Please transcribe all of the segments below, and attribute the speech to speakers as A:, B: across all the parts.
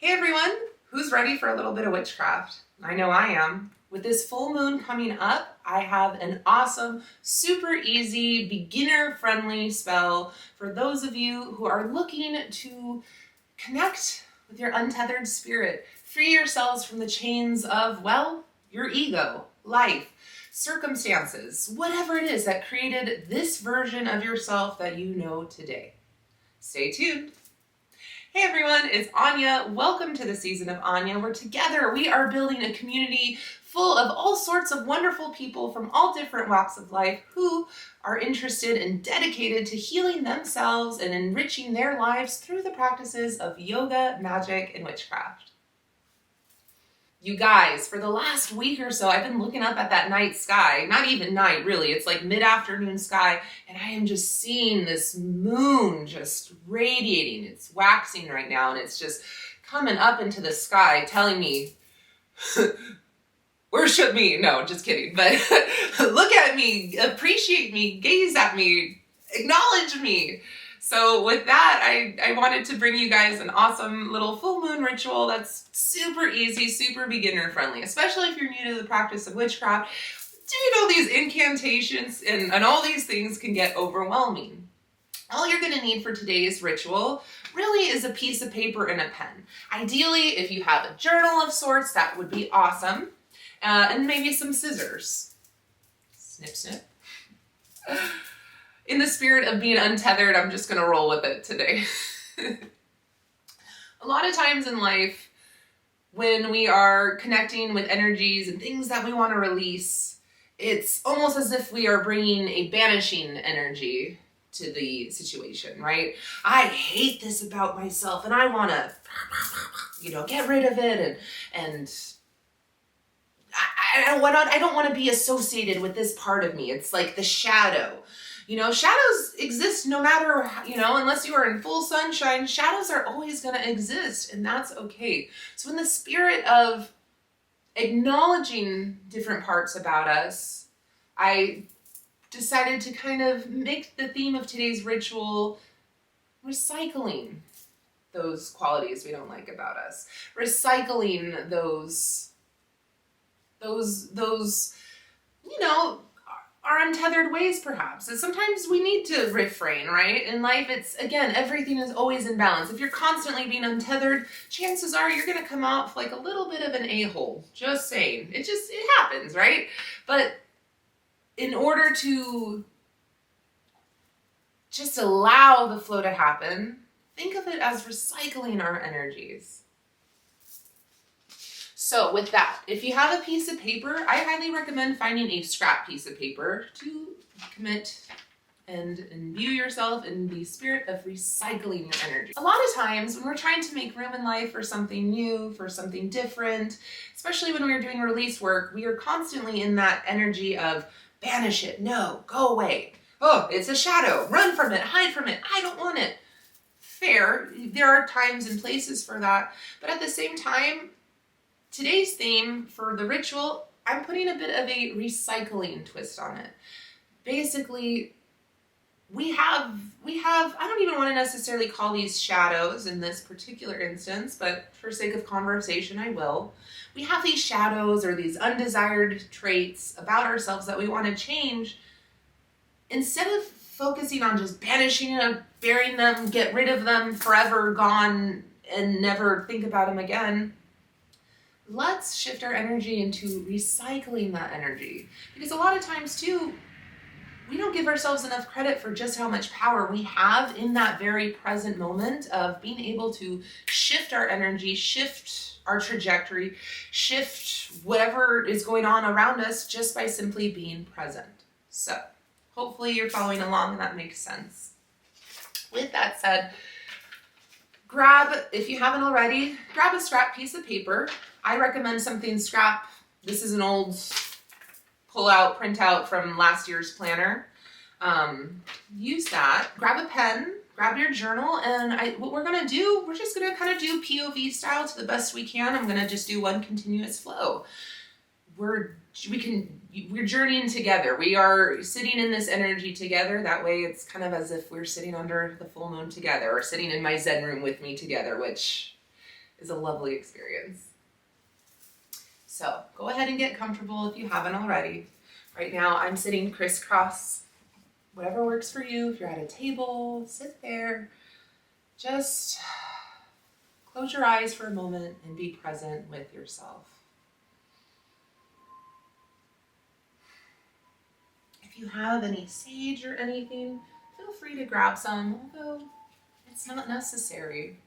A: Hey everyone, who's ready for a little bit of witchcraft? I know I am. With this full moon coming up, I have an awesome, super easy, beginner-friendly spell for those of you who are looking to connect with your untethered spirit. Free yourselves from the chains of, well, your ego, life, circumstances, whatever it is that created this version of yourself that you know today. Stay tuned. Hey everyone, it's Anya. Welcome to the season of Anya, where together we are building a community full of all sorts of wonderful people from all different walks of life who are interested and dedicated to healing themselves and enriching their lives through the practices of yoga, magic, and witchcraft. You guys, for the last week or so, I've been looking up at that night sky. Not even night, really. It's like mid-afternoon sky, and I am just seeing this moon just radiating. It's waxing right now, and it's just coming up into the sky, telling me, worship me. No, just kidding. But look at me, appreciate me, gaze at me, acknowledge me. So with that, I wanted to bring you guys an awesome little full moon ritual that's super easy, super beginner friendly, especially if you're new to the practice of witchcraft. Doing all these incantations and all these things can get overwhelming. All you're going to need for today's ritual really is a piece of paper and a pen. Ideally, if you have a journal of sorts, that would be awesome. And maybe some scissors. Snip, snip. In the spirit of being untethered, I'm just going to roll with it today. A lot of times in life, when we are connecting with energies and things that we want to release, it's almost as if we are bringing a banishing energy to the situation, right? I hate this about myself and I want to, get rid of it and I don't want to be associated with this part of me. It's like the shadow. Shadows exist no matter, unless you are in full sunshine, shadows are always going to exist, and that's okay. So in the spirit of acknowledging different parts about us, I decided to kind of make the theme of today's ritual recycling those qualities we don't like about us, recycling those our untethered ways, perhaps. And sometimes we need to refrain, right? In life, it's, again, everything is always in balance. If you're constantly being untethered, chances are you're going to come off like a little bit of an a-hole. Just saying. It happens, right? But in order to just allow the flow to happen, think of it as recycling our energies. So with that, if you have a piece of paper, I highly recommend finding a scrap piece of paper to commit and imbue yourself in the spirit of recycling your energy. A lot of times when we're trying to make room in life for something new, for something different, especially when we're doing release work, we are constantly in that energy of banish it, no, go away. Oh, it's a shadow, run from it, hide from it, I don't want it. Fair, there are times and places for that, but at the same time, today's theme for the ritual, I'm putting a bit of a recycling twist on it. Basically, we have, I don't even want to necessarily call these shadows in this particular instance, but for sake of conversation, I will. We have these shadows or these undesired traits about ourselves that we want to change. Instead of focusing on just banishing them, burying them, get rid of them, forever gone, and never think about them again, let's shift our energy into recycling that energy. Because a lot of times too, we don't give ourselves enough credit for just how much power we have in that very present moment of being able to shift our energy, shift our trajectory, shift whatever is going on around us just by simply being present. So hopefully you're following along and that makes sense. With that said, if you haven't already, grab a scrap piece of paper. I recommend something scrap. This is an old print out from last year's planner. Use that. Grab a pen, grab your journal, and what we're going to do, we're just going to kind of do POV style to the best we can. I'm going to just do one continuous flow. We're journeying together. We are sitting in this energy together. That way it's kind of as if we're sitting under the full moon together or sitting in my Zen room with me together, which is a lovely experience. So go ahead and get comfortable if you haven't already. Right now I'm sitting crisscross, whatever works for you. If you're at a table, sit there. Just close your eyes for a moment and be present with yourself. If you have any sage or anything, feel free to grab some, although it's not necessary.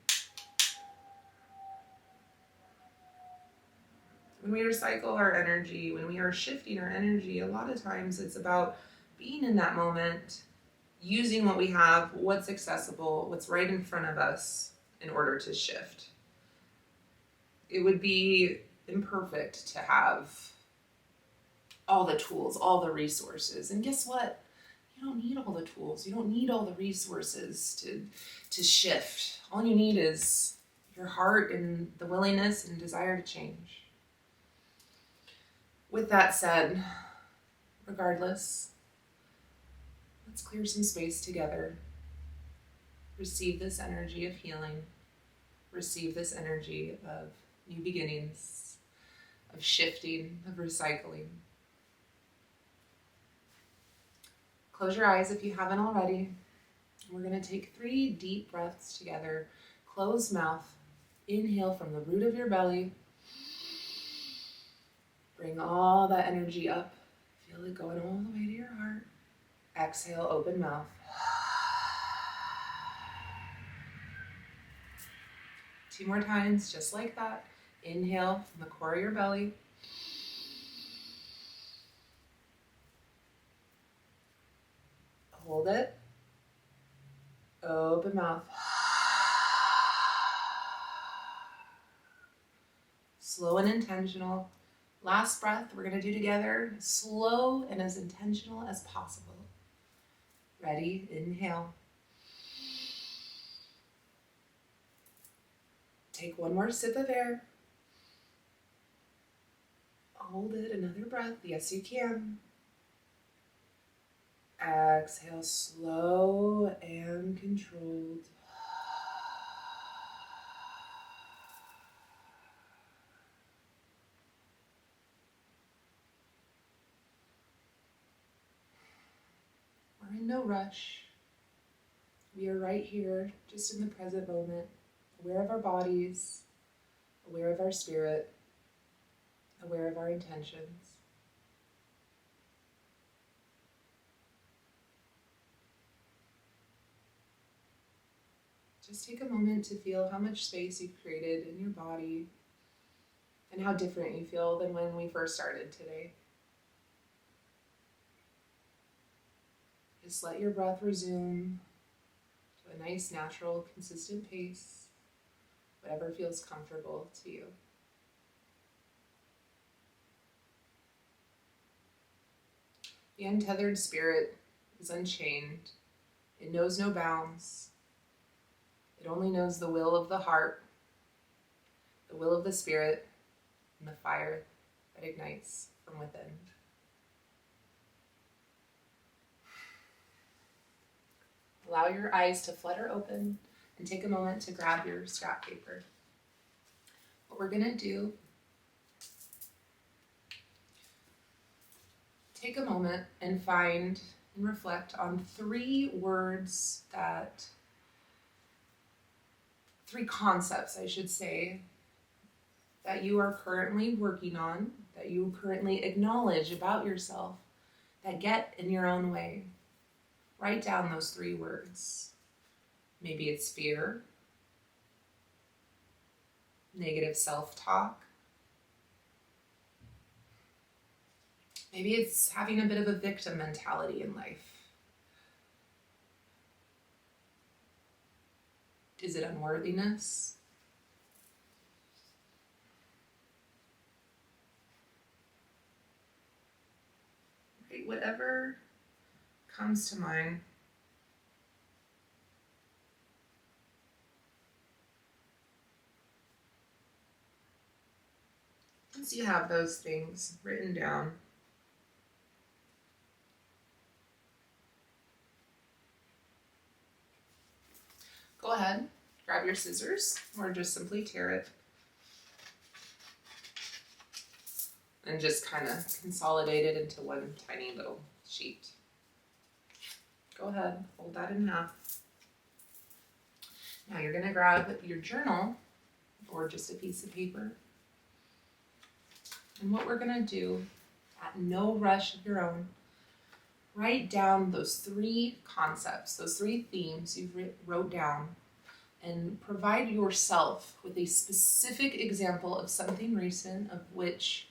A: When we recycle our energy, when we are shifting our energy, a lot of times it's about being in that moment, using what we have, what's accessible, what's right in front of us in order to shift. It would be imperfect to have all the tools, all the resources. And guess what? You don't need all the tools. You don't need all the resources to shift. All you need is your heart and the willingness and desire to change. With that said, regardless, let's clear some space together. Receive this energy of healing. Receive this energy of new beginnings, of shifting, of recycling. Close your eyes if you haven't already. We're going to take 3 deep breaths together. Closed mouth. Inhale from the root of your belly. Bring all that energy up. Feel it going all the way to your heart. Exhale, open mouth. 2 more times, just like that. Inhale from the core of your belly. Hold it. Open mouth. Slow and intentional. Last breath we're going to do together. Slow and as intentional as possible. Ready? Inhale. Take 1 more sip of air. Hold it. Another breath. Yes, you can. Exhale, slow and controlled. We're in no rush. We are right here, just in the present moment, aware of our bodies, aware of our spirit, aware of our intentions. Just take a moment to feel how much space you've created in your body and how different you feel than when we first started today. Just let your breath resume to a nice, natural, consistent pace, whatever feels comfortable to you. The untethered spirit is unchained. It knows no bounds. It only knows the will of the heart, the will of the spirit, and the fire that ignites from within. Allow your eyes to flutter open and take a moment to grab your scrap paper. What we're going to do, take a moment and find and reflect on 3 words that 3 concepts, I should say, that you are currently working on, that you currently acknowledge about yourself, that get in your own way. Write down those 3 words. Maybe it's fear, negative self-talk. Maybe it's having a bit of a victim mentality in life. Is it unworthiness? Right, whatever comes to mind. Once you have those things written down, go ahead, grab your scissors, or just simply tear it and just kind of consolidate it into one tiny little sheet. Go ahead, fold that in half. Now you're going to grab your journal or just a piece of paper. And what we're going to do, at no rush of your own, write down those 3 concepts, those 3 themes you wrote down, and provide yourself with a specific example of something recent of which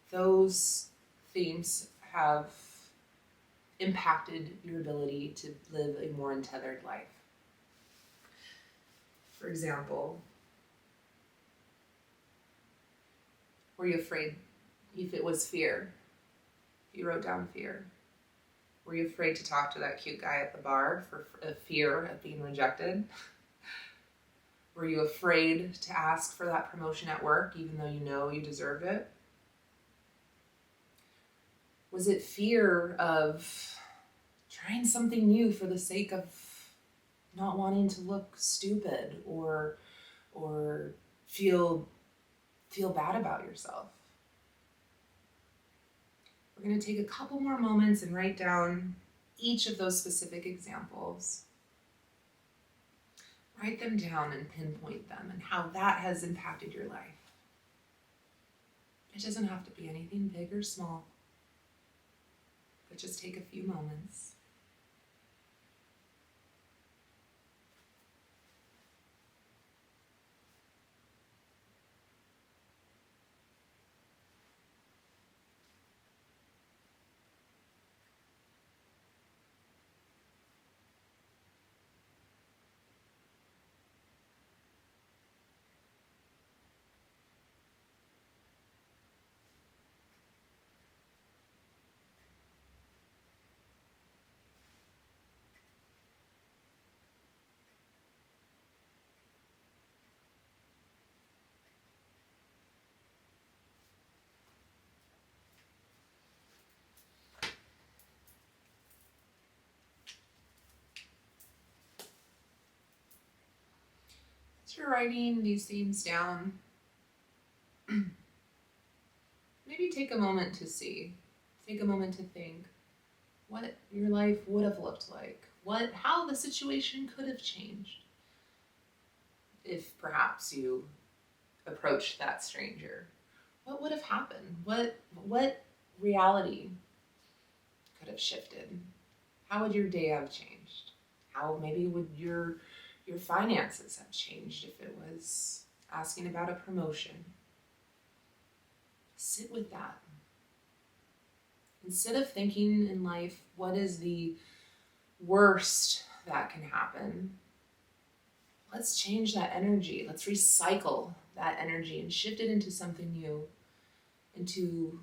A: those themes have impacted your ability to live a more untethered life. For example, were you afraid? If it was fear, you wrote down fear. Were you afraid to talk to that cute guy at the bar for a fear of being rejected? Were you afraid to ask for that promotion at work even though you know you deserved it? Was it fear of trying something new for the sake of not wanting to look stupid or feel bad about yourself? We're going to take a couple more moments and write down each of those specific examples. Write them down and pinpoint them and how that has impacted your life. It doesn't have to be anything big or small, but just take a few moments. As you're writing these themes down, maybe take a moment to see, take a moment to think what your life would have looked like, how the situation could have changed if perhaps you approached that stranger. What would have happened? What reality could have shifted? How would your day have changed? How maybe would your finances have changed if it was asking about a promotion? Sit with that. Instead of thinking in life, what is the worst that can happen? Let's change that energy. Let's recycle that energy and shift it into something new, into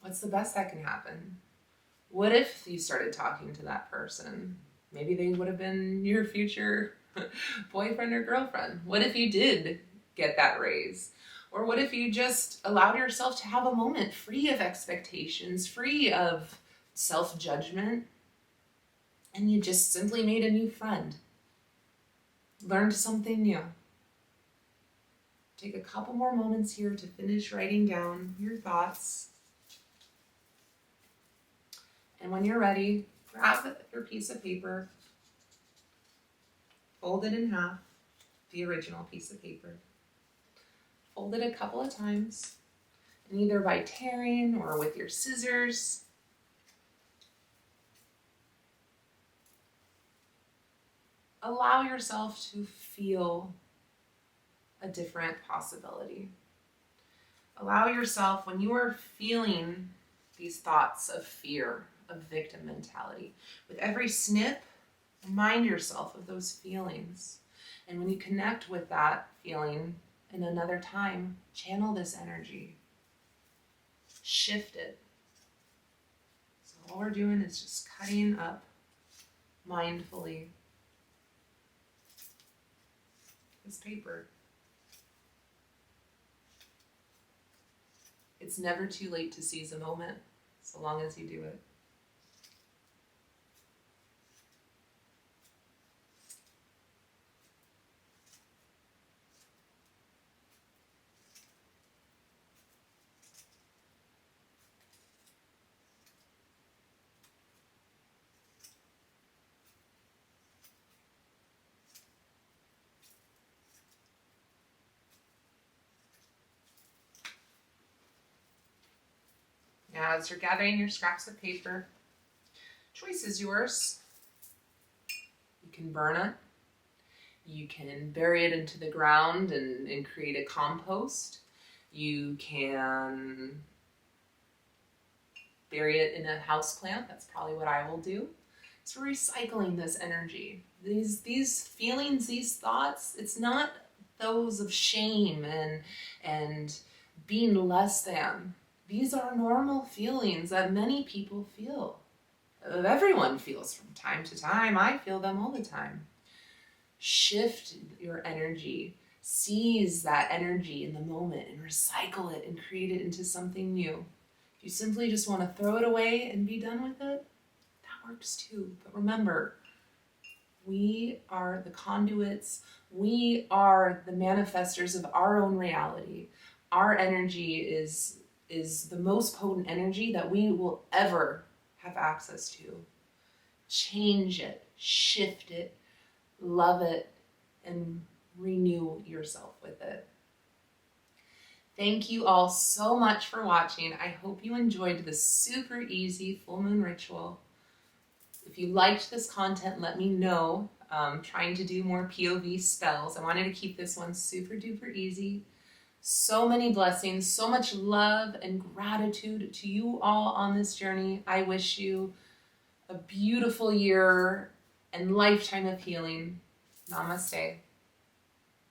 A: what's the best that can happen. What if you started talking to that person? Maybe they would have been your future boyfriend or girlfriend. What if you did get that raise? Or what if you just allowed yourself to have a moment free of expectations, free of self-judgment, and you just simply made a new friend, learned something new? Take a couple more moments here to finish writing down your thoughts. And when you're ready, grab your piece of paper, fold it in half, the original piece of paper. Fold it a couple of times, and either by tearing or with your scissors, allow yourself to feel a different possibility. Allow yourself, when you are feeling these thoughts of fear, of victim mentality, with every snip, remind yourself of those feelings. And when you connect with that feeling in another time, channel this energy. Shift it. So all we're doing is just cutting up mindfully this paper. It's never too late to seize a moment, so long as you do it. As you're gathering your scraps of paper, choice is yours. You can burn it. You can bury it into the ground and create a compost. You can bury it in a houseplant. That's probably what I will do. So we're recycling this energy. These feelings, these thoughts, it's not those of shame and being less than. These are normal feelings that many people feel. Everyone feels from time to time. I feel them all the time. Shift your energy. Seize that energy in the moment and recycle it and create it into something new. If you simply just want to throw it away and be done with it, that works too. But remember, we are the conduits. We are the manifestors of our own reality. Our energy is the most potent energy that we will ever have access to. Change it, shift it, love it, and renew yourself with it. Thank you all so much for watching. I hope you enjoyed this super easy full moon ritual. If you liked this content, let me know. Trying to do more POV spells. I wanted to keep this one super duper easy. So many blessings, so much love and gratitude to you all on this journey. I wish you a beautiful year and lifetime of healing. Namaste.